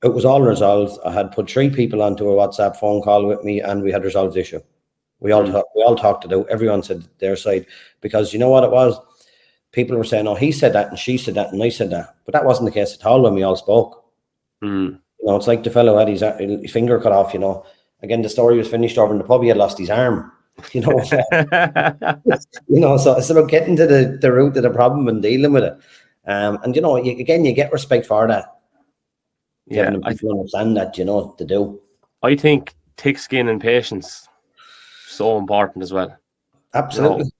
it was all resolved. I had put 3 people onto a WhatsApp phone call with me, and we had resolved the issue. We all talked it out. Everyone said their side, because you know what it was? People were saying, "Oh, he said that, and she said that, and I said that," but that wasn't the case at all when we all spoke. It's like the fellow had his finger cut off. Again, the story was finished over in the pub. He had lost his arm. So it's about getting to the root of the problem and dealing with it. And you get respect for that. Yeah, people understand that, to do. I think thick skin and patience so important as well. Absolutely.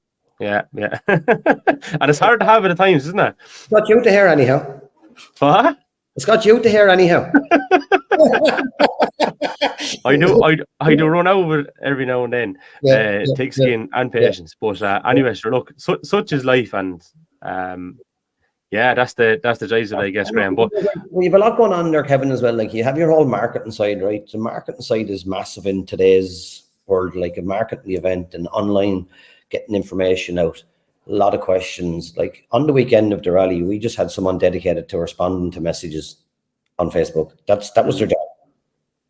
Yeah. And it's hard to have it at times, isn't it? It's got you to hear anyhow. What? It's got you to hear anyhow. I do run over it every now and then. Thick skin and patience. But anyway, sure, look, such is life, and that's the joys of it, I guess, Graham. But you have a lot going on there, Kevin, as well. Like, you have your whole marketing side, right? The marketing side is massive in today's world, like a marketing event and online, getting information out. A lot of questions. Like on the weekend of the rally, we just had someone dedicated to responding to messages on Facebook. That was their job.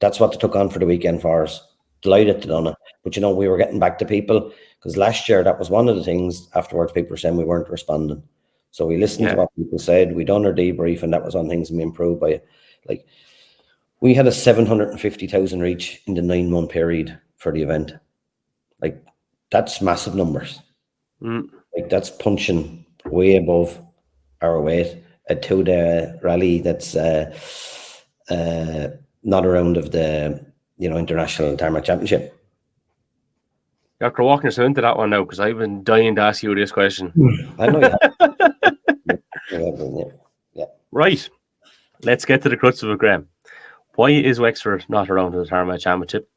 That's what they took on for the weekend for us. Delighted to done it. But we were getting back to people, because last year that was one of the things afterwards people were saying we weren't responding. So we listened to what people said. We done our debrief, and that was on things we improved by. Like, we had a 750,000 reach in the 9-month period for the event. Like, that's massive numbers. Like, that's punching way above our weight. A 2-day rally that's not a round of the International Tarmac Championship. After walking us into that one now, because I've been dying to ask you this question. I know you have. Yeah. Right. Let's get to the crux of it, Graham. Why is Wexford not around the Tarmac Championship?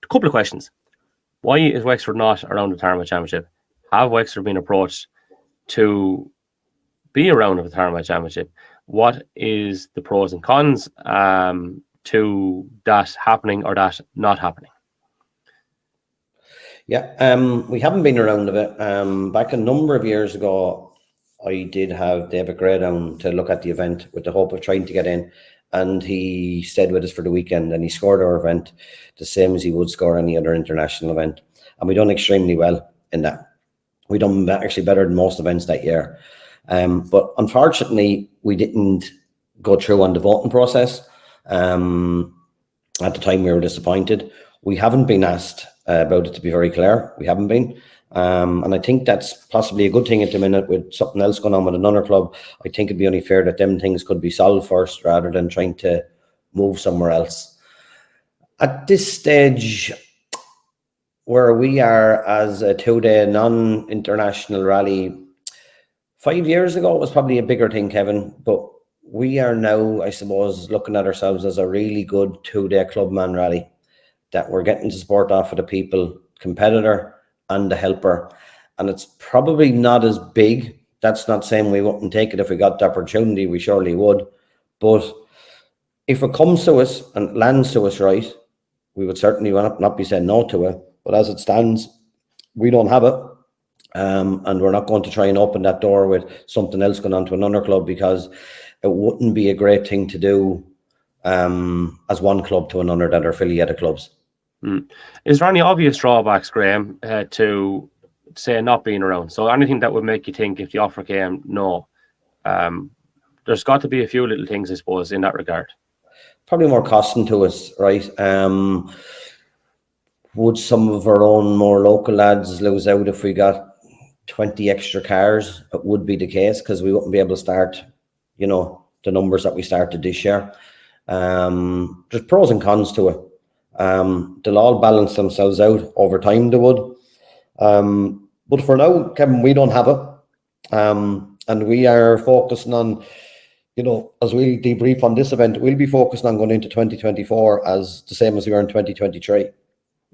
A couple of questions. Why is Wexford not around the Tarmac Championship? Have Wexford been approached to be around the Tarmac Championship? What is the pros and cons to that happening or that not happening? Yeah, we haven't been around of it. Back a number of years ago, I did have David Gray down to look at the event with the hope of trying to get in, and he stayed with us for the weekend, and he scored our event the same as he would score any other international event, and we done extremely well in that. We done actually better than most events that year, but unfortunately we didn't go through on the voting process. At the time, we were disappointed. We haven't been asked about it, to be very clear. We haven't been. And I think that's possibly a good thing at the minute, with something else going on with another club. I think it'd be only fair that them things could be solved first, rather than trying to move somewhere else. At this stage, where we are as a 2-day non-international rally, 5 years ago it was probably a bigger thing, Kevin, but we are now, I suppose, looking at ourselves as a really good 2-day clubman rally, that we're getting to support off of the people, competitor and the helper. And it's probably not as big. That's not saying we wouldn't take it if we got the opportunity. We surely would. But if it comes to us and lands to us right, we would certainly not be saying no to it. But as it stands, we don't have it. And we're not going to try and open that door with something else going on to another club, because it wouldn't be a great thing to do as one club to another that are affiliated clubs. Is there any obvious drawbacks, Graham, to say not being around? So anything that would make you think, if the offer came, no? There's got to be a few little things, I suppose, in that regard. Probably more costing to us, right? Would some of our own more local lads lose out if we got 20 extra cars? It would be the case, because we wouldn't be able to start, the numbers that we started this year. There's pros and cons to it. They'll all balance themselves out over time, they would. But for now, Kevin, we don't have it. And we are focusing on, as we debrief on this event, we'll be focusing on going into 2024 as the same as we were in 2023.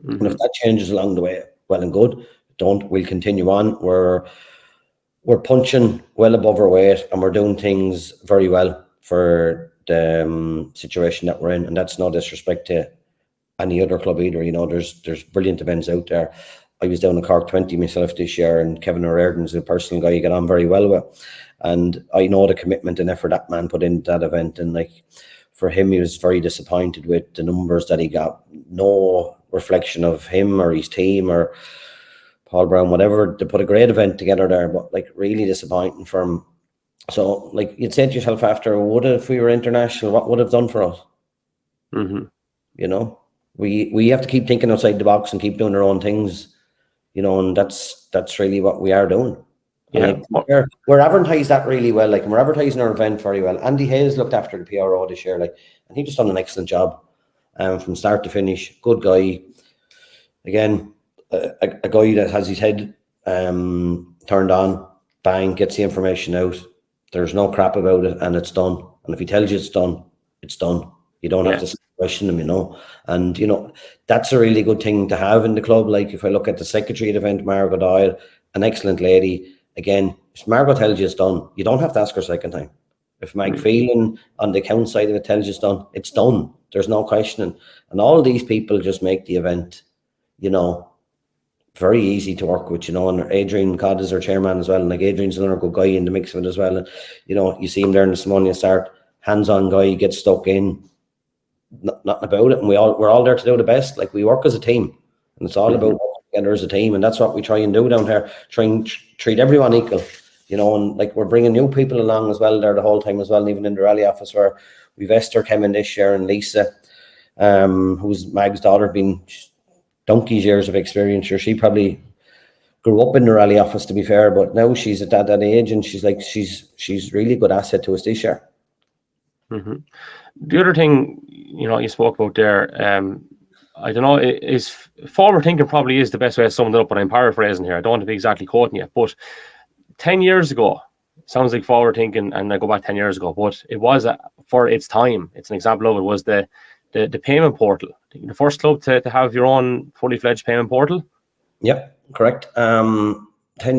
And if that changes along the way, well and good. We'll continue on. We're punching well above our weight, and we're doing things very well for the situation that we're in. And that's no disrespect to any other club either. There's brilliant events out there. I was down in Cork 20 myself this year, and Kevin O'Riordan's a personal guy you get on very well with. And I know the commitment and effort that man put into that event. And for him, he was very disappointed with the numbers that he got. No reflection of him or his team or Paul Brown, whatever. They put a great event together there, but really disappointing for him. So you'd say to yourself after, if we were international, what would have done for us? We have to keep thinking outside the box and keep doing our own things. And that's really what we are doing. Yeah. We're advertised that really well. We're advertising our event very well. Andy Hayes looked after the PRO this year, and he just done an excellent job from start to finish. Good guy. Again, a guy that has his head turned on, bang, gets the information out. There's no crap about it, and it's done. And if he tells you it's done, it's done. You don't have to question him, And, that's a really good thing to have in the club. If I look at the secretary of the event, Margot Doyle, an excellent lady. Again, if Margot tells you it's done, you don't have to ask her a second time. If Mike Phelan on the account side of it tells you it's done, it's done. There's no questioning. And all these people just make the event, very easy to work with, and Adrian Codd is our chairman as well. And Adrian's another good guy in the mix of it as well. And, you see him there in this morning, you start, hands-on guy, gets stuck in. Nothing about it, and we're all there to do the best. We work as a team, and it's all about working together as a team, and that's what we try and do down here. Try and treat everyone equal, and we're bringing new people along as well there the whole time as well. And even in the rally office, where we've Esther came in this year, and Lisa, who's Mag's daughter, been donkey's years of experience. She probably grew up in the rally office, to be fair, but now she's at that age, and she's really good asset to us this year. The other thing, you spoke about there, I don't know, is forward thinking probably is the best way to sum it up, but I'm paraphrasing here. I don't want to be exactly quoting you, but 10 years ago, sounds like forward thinking, and I go back 10 years ago, but it was for its time. It's an example of it was the payment portal. The first club to have your own fully fledged payment portal. Yep, correct. 10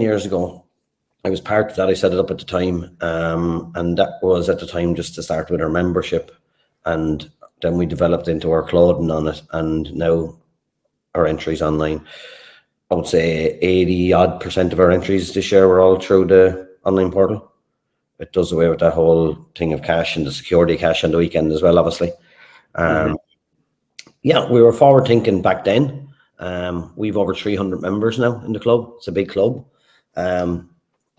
years ago. I was part of that. I set it up at the time, and that was at the time just to start with our membership, and then we developed into our clothing on it, and now our entries online. I would say 80% of our entries this year were all through the online portal. It does away with that whole thing of cash and the security cash on the weekend as well, obviously. Yeah, we were forward thinking back then. We've over 300 members now in the club. It's a big club.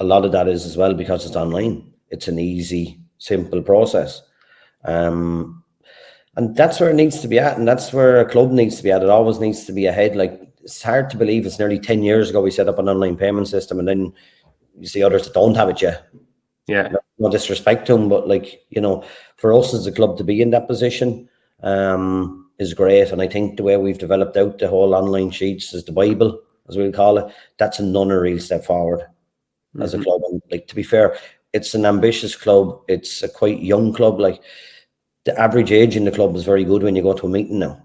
A lot of that is as well because it's online. It's an easy, simple process. And that's where it needs to be at, and that's where a club needs to be at. It always needs to be ahead. It's hard to believe it's nearly 10 years ago we set up an online payment system, and then you see others that don't have it yet. Yeah. No disrespect to them, but for us as a club to be in that position is great. And I think the way we've developed out the whole online sheets as the Bible, as we'll call it, that's another real step forward as a club. And to be fair, it's an ambitious club. It's a quite young club. The average age in the club is very good when you go to a meeting now.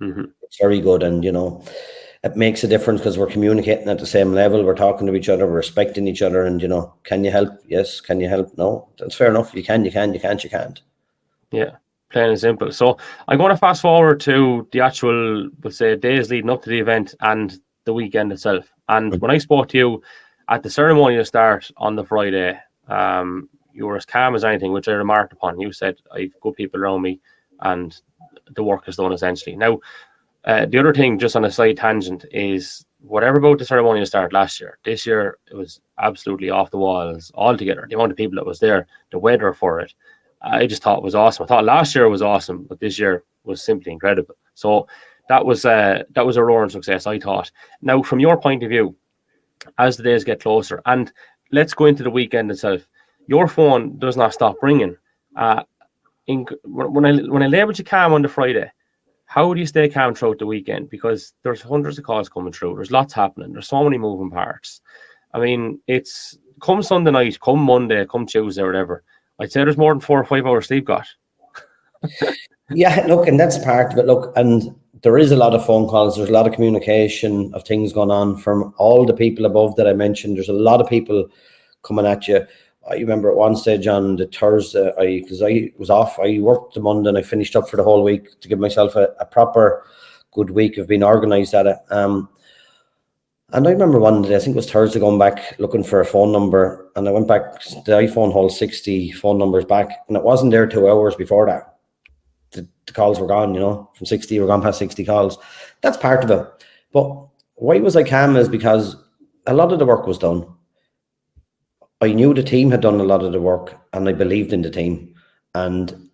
It's very good, and it makes a difference because we're communicating at the same level. We're talking to each other, we're respecting each other, and can you help? Yes. Can you help? No. That's fair enough. You can, you can't, you can't. Yeah, plain and simple. So I'm going to fast forward to the actual, let's say, days leading up to the event and the weekend itself. And when I spoke to you at the ceremonial start on the Friday, you were as calm as anything, which I remarked upon. You said, I've good people around me and the work is done essentially. Now, the other thing, just on a slight tangent, is whatever about the ceremonial start last year, this year it was absolutely off the walls altogether. The amount of people that was there, the weather for it, I just thought it was awesome. I thought last year was awesome, but this year was simply incredible. So that was a roaring success, I thought. Now, from your point of view, as the days get closer, and let's go into the weekend itself, your phone does not stop ringing. When I labelled you calm on the Friday, how do you stay calm throughout the weekend? Because there's hundreds of calls coming through. There's lots happening. There's so many moving parts. I mean, it's come Sunday night, come Monday, come Tuesday, or whatever. I'd say there's more than 4 or 5 hours sleep got. Yeah, look, and that's part of it. Look, and there is a lot of phone calls. There's a lot of communication of things going on from all the people above that I mentioned. There's a lot of people coming at you. I remember at one stage on the Thursday, because I was off, I worked the Monday and I finished up for the whole week to give myself a proper good week of being organised at it. And I remember one day, I think it was Thursday, going back looking for a phone number, and I went back, the iPhone holds 60 phone numbers back, and it wasn't there 2 hours before that. The calls were gone, from 60, we're gone past 60 calls. That's part of it. But why was I calm is because a lot of the work was done. I knew the team had done a lot of the work, and I believed in the team. And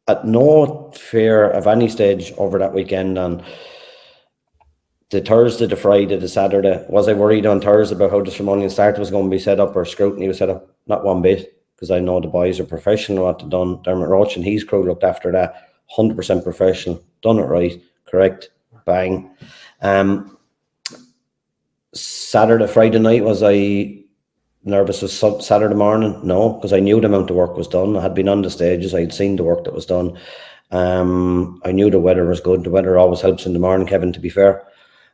at no fear of any stage over that weekend, on the Thursday, the Friday, the Saturday, was I worried on Thursday about how the ceremonial start was going to be set up or scrutiny was set up? Not one bit. Because I know the boys are professional what they've done. Dermot Roach and his crew looked after that, 100% professional, done it right, correct, bang. Friday night, was I nervous with Saturday morning? No, because I knew the amount of work was done. I had been on the stages, I had seen the work that was done. I knew the weather was good. The weather always helps in the morning, Kevin, to be fair.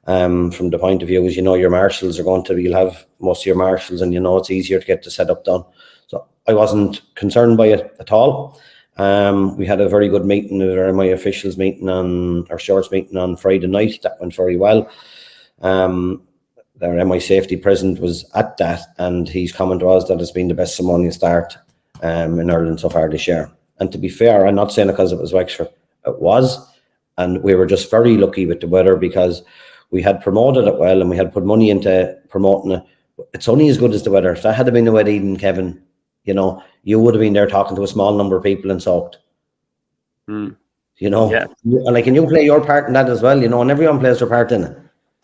From the point of view, as your marshals are going to, you'll have most of your marshals, and it's easier to get the setup done. So I wasn't concerned by it at all. We had a very good meeting, my officials meeting our shorts meeting on Friday night. That went very well. Their MI safety president was at that, and he's coming to us that it's been the best ceremonial start in Ireland so far this year. And to be fair, I'm not saying it because it was Wexford. It was, and we were just very lucky with the weather because we had promoted it well and we had put money into promoting it. It's only as good as the weather. If that had been a wet evening, Kevin, you would have been there talking to a small number of people and soaked. Yeah. And you play your part in that as well, and everyone plays their part in it.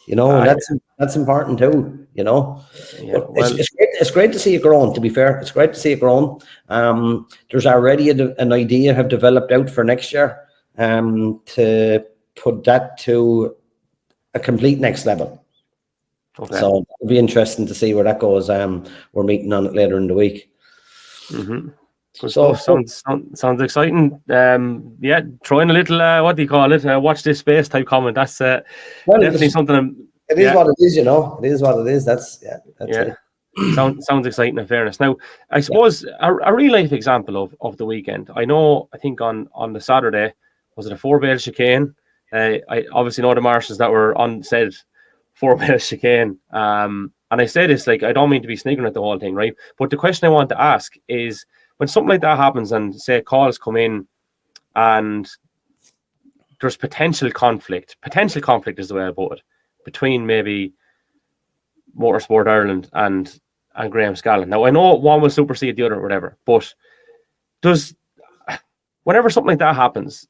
And that's important too, Yeah, well, it's great to see it growing, to be fair. It's great to see it growing. There's already an idea have developed out for next year to put that to a complete next level. Okay. So it'll be interesting to see where that goes. We're meeting on it later in the week. Mm-hmm. So sounds exciting. Throwing a little what do you call it? Watch this space type comment. That's definitely something. It is what it is, It is what it is. That's it. Sounds exciting. In fairness, now I suppose a real life example of the weekend. I think on the Saturday, was it a 4-bale chicane? I obviously know the marshals that were on said 4-bale chicane. And I say this, I don't mean to be sniggering at the whole thing, right? But the question I want to ask is, when something like that happens and say calls come in and there's potential conflict is the way I put it, between maybe Motorsport Ireland and Graham Scallan. Now, I know one will supersede the other or whatever, but whenever something like that happens,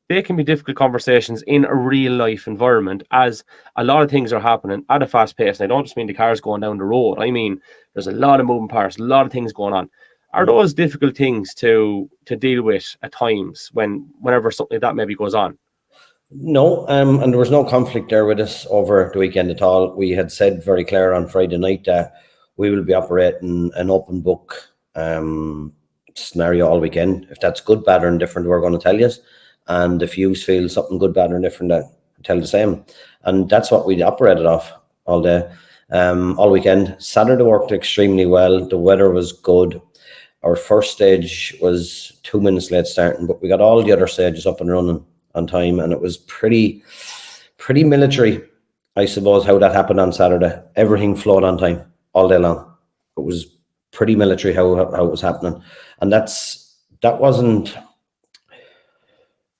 they can be difficult conversations in a real life environment, as a lot of things are happening at a fast pace. And I don't just mean the cars going down the road. I mean, there's a lot of moving parts, a lot of things going on. Are those difficult things to deal with at times whenever something like that maybe goes on? No, and there was no conflict there with us over the weekend at all. We had said very clear on Friday night that we will be operating an open book scenario all weekend. If that's good, bad, or indifferent, we're going to tell you. And if you feel something good, bad, or indifferent, tell the same. And that's what we operated off all day, all weekend. Saturday worked extremely well. The weather was good. Our first stage was 2 minutes late starting, but we got all the other stages up and running on time, and it was pretty military, I suppose, how that happened on Saturday. Everything flowed on time all day long. It was pretty military how it was happening, and that wasn't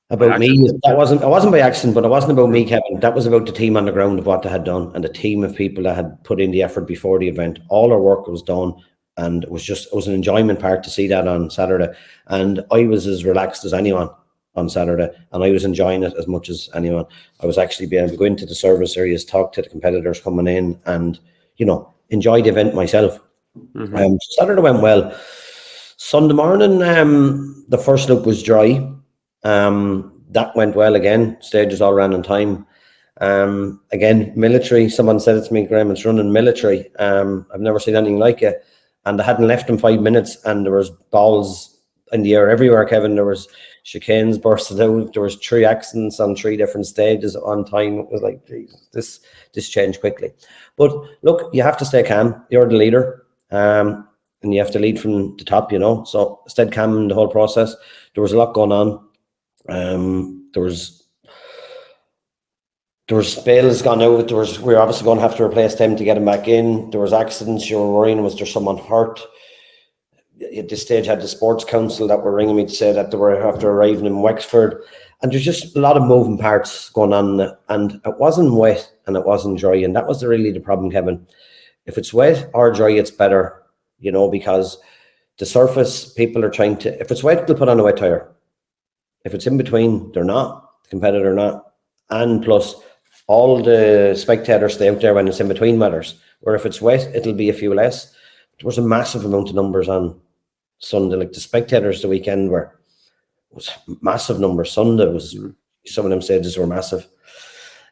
about me. It wasn't by accident, but it wasn't about me, Kevin. That was about the team on the ground of what they had done, and the team of people that had put in the effort before the event. All our work was done. And it was an enjoyment part to see that on Saturday. And I was as relaxed as anyone on Saturday, and I was enjoying it as much as anyone. I was actually being able to go into the service areas, talk to the competitors coming in, and enjoy the event myself. Mm-hmm. Saturday went well. Sunday morning, the first loop was dry. that went well again. Stages all ran on time. Again, military, someone said it to me, Graham, it's running military. I've never seen anything like it. And I hadn't left in 5 minutes, and there was balls in the air everywhere, Kevin. There was chicanes bursted out. There was 3 accidents on 3 different stages on time. It was like, Jesus, this changed quickly. But look, you have to stay calm. You're the leader, and you have to lead from the top, So stayed calm in the whole process. There was a lot going on. There was bails gone out. We were obviously going to have to replace them to get them back in. There was accidents. You were worrying, was there someone hurt? At this stage, had the sports council that were ringing me to say that they were after arriving in Wexford. And there's just a lot of moving parts going on. And it wasn't wet and it wasn't dry. And that was really the problem, Kevin. If it's wet or dry, it's better, because the surface, people are trying to, if it's wet, they'll put on a wet tire. If it's in between, they're not, the competitor not. And plus, all the spectators stay out there when it's in between matters. Where if it's wet, it'll be a few less. There was a massive amount of numbers on Sunday. Like the spectators the weekend was massive numbers. Sunday was, some of them stages were massive.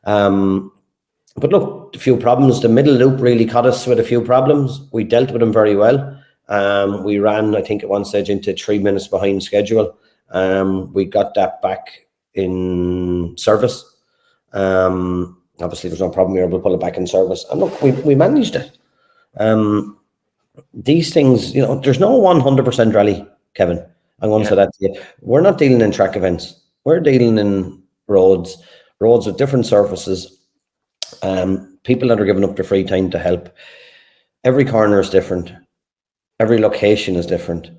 But look, a few problems. The middle loop really caught us with a few problems. We dealt with them very well. We ran, I think, at one stage into 3 minutes behind schedule. We got that back in service. Obviously, there's no problem. We were able to pull it back in service. And look, we managed it. These things, there's no 100% rally, Kevin. I'm going to say that to you. We're not dealing in track events. We're dealing in roads with different surfaces. People that are giving up their free time to help. Every corner is different. Every location is different.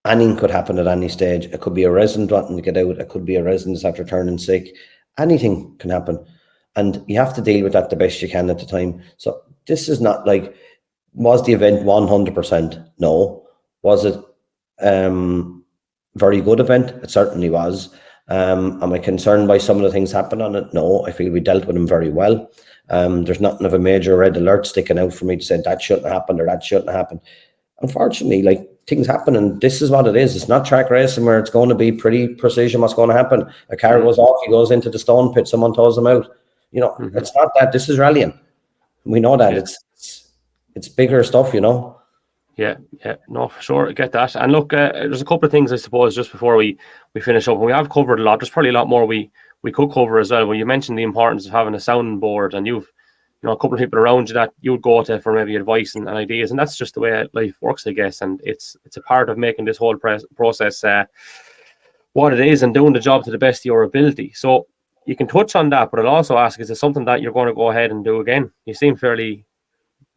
Anything could happen at any stage. It could be a resident wanting to get out. It could be a resident that's after turning sick. Anything can happen. And you have to deal with that the best you can at the time. So this is not like, was the event 100%? No. Was it very good event? It certainly was. Am I concerned by some of the things happened on it? No, I feel we dealt with them very well. There's nothing of a major red alert sticking out for me to say that shouldn't happen or that shouldn't happen. Unfortunately, like, things happen, and this is what it is. It's not track racing where it's going to be pretty precision what's going to happen. A car goes off, he goes into the stone pit, someone tows him out. It's not that. This is rallying. We know that. It's bigger stuff, Yeah, no, for sure, I get that. And look, there's a couple of things, I suppose, just before we finish up. We have covered a lot. There's probably a lot more we could cover as well. When you mentioned the importance of having a sounding board, and you've a couple of people around you that you would go to for maybe advice and ideas, and that's just the way life works, I guess. And it's a part of making this whole process what it is and doing the job to the best of your ability. So you can touch on that, but I'll also ask, is it something that you're going to go ahead and do again? You seem fairly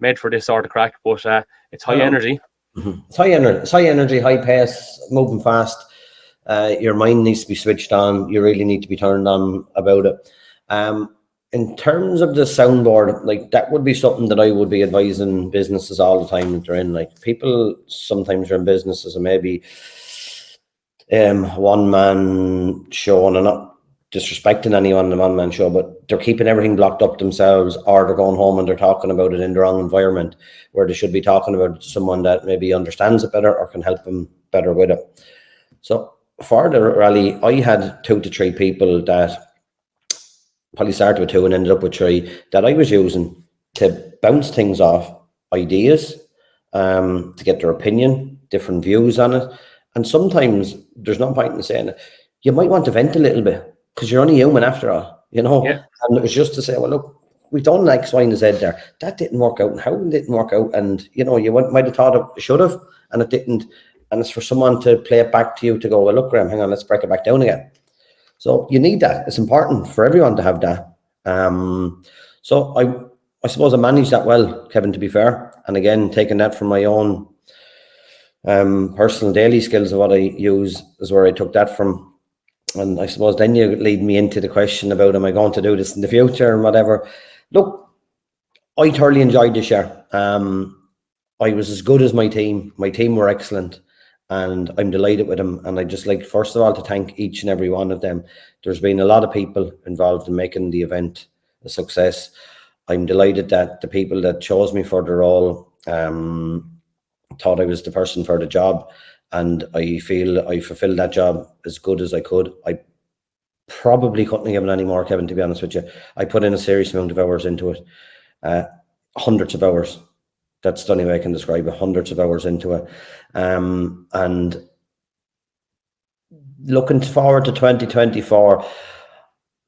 made for this sort of crack, but it's high energy. It's high energy, high pace, moving fast. Your mind needs to be switched on. You really need to be turned on about it. In terms of the soundboard, like, that would be something that I would be advising businesses all the time that they're in. Like, people sometimes are in businesses and maybe one-man show, and I'm not disrespecting anyone in a one-man show, but they're keeping everything blocked up themselves, or they're going home and they're talking about it in the wrong environment, where they should be talking about it to someone that maybe understands it better or can help them better with it. So for the rally, I had 2 to 3 people that probably started with 2 and ended up with 3 that I was using to bounce things off, ideas, to get their opinion, different views on it. And sometimes there's no point in saying it. You might want to vent a little bit because you're only human after all, Yeah. And it was just to say, well, look, we've done X, Y, and Z there. That didn't work out, and how it didn't work out. And, you might have thought it should have, and it didn't. And it's for someone to play it back to you to go, well, look, Graham, hang on, let's break it back down again. So you need that. It's important for everyone to have that. So I suppose I managed that well, Kevin, to be fair. And again, taking that from my own personal daily skills of what I use is where I took that from. And I suppose then you lead me into the question about, am I going to do this in the future and whatever? Look, I thoroughly enjoyed this year. I was as good as my team. My team were excellent. And I'm delighted with them. And I'd just like, first of all, to thank each and every one of them. There's been a lot of people involved in making the event a success. I'm delighted that the people that chose me for the role thought I was the person for the job. And I feel I fulfilled that job as good as I could. I probably couldn't have given any more, Kevin, to be honest with you. I put in a serious amount of hours into it, hundreds of hours. That's the only way I can describe it, hundreds of hours into it. And looking forward to 2024,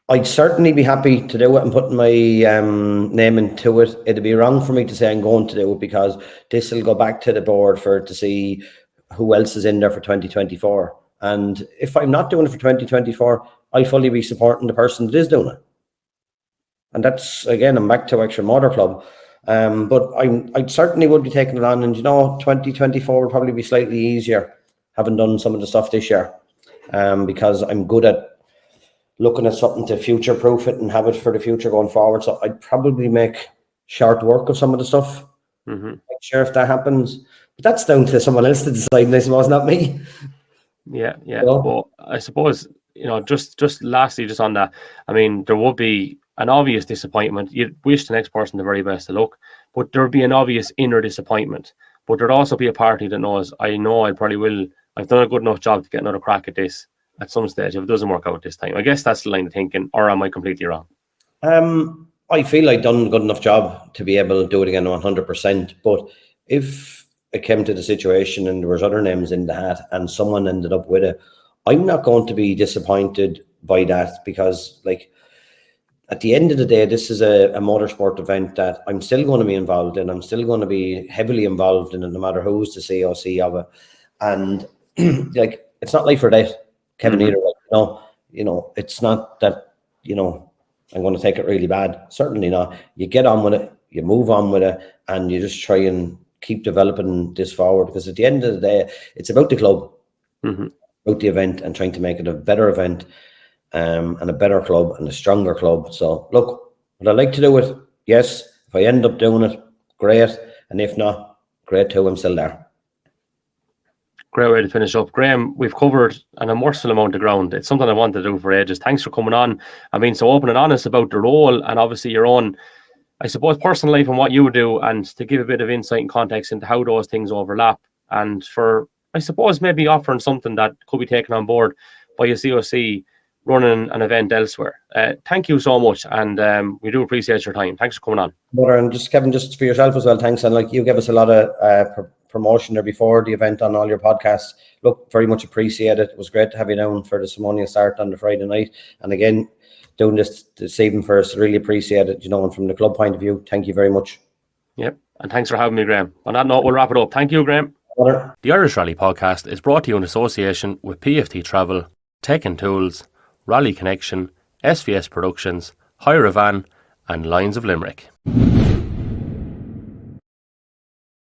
I'd certainly be happy to do it and putting my name into it. It'd be wrong for me to say I'm going to do it, because this will go back to the board to see who else is in there for 2024. And if I'm not doing it for 2024, I'll fully be supporting the person that is doing it. And that's, again, I'm back to Wexford Motor Club. But I certainly would be taking it on. And, 2024 will probably be slightly easier, having done some of the stuff this year, because I'm good at looking at something to future-proof it and have it for the future going forward. So I'd probably make short work of some of the stuff. Mm-hmm. Not sure if that happens. But that's down to someone else to decide, and I suppose, not me. Yeah. Well, I suppose, just lastly, just on that, I mean, there would be an obvious disappointment. You'd wish the next person the very best of luck, but there'd be an obvious inner disappointment. But there'd also be a party that knows, I know I probably will, I've done a good enough job to get another crack at this at some stage if it doesn't work out this time. I guess that's the line of thinking, or am I completely wrong? I feel I've done a good enough job to be able to do it again 100%. But if it came to the situation and there was other names in the hat and someone ended up with it, I'm not going to be disappointed by that, because, like, at the end of the day, this is a motorsport event that I'm still going to be involved in. I'm still going to be heavily involved in it, no matter who's the COC of it. And like, it's not life or death, Kevin, either. Like, it's not that, I'm going to take it really bad. Certainly not. You get on with it, you move on with it, and you just try and keep developing this forward, because at the end of the day, it's about the club, about the event, and trying to make it a better event, and a better club and a stronger club. So look, would I like to do it? Yes. If I end up doing it, great. And if not, great too, I'm still there. Great way to finish up. Graham, we've covered an immersive amount of ground. It's something I wanted to do for ages. Thanks for coming on and being so open and honest about the role, and obviously your own, I suppose, personal life and what you do, and to give a bit of insight and context into how those things overlap, and for, I suppose, maybe offering something that could be taken on board by a COC running an event elsewhere. Thank you so much, and we do appreciate your time. Thanks for coming on. And just, Kevin, just for yourself as well, thanks. And like, you gave us a lot of promotion there before the event on all your podcasts. Look, very much appreciate it. It was great to have you down for the Simonian start on the Friday night. And again, doing this evening for us, really appreciate it, and from the club point of view, thank you very much. Yep, and thanks for having me, Graham. On that note, we'll wrap it up. Thank you, Graham. The Irish Rally Podcast is brought to you in association with PFT Travel, Tech and Tools, Rally Connection, SVS Productions, Hire a Van, and Lions of Limerick.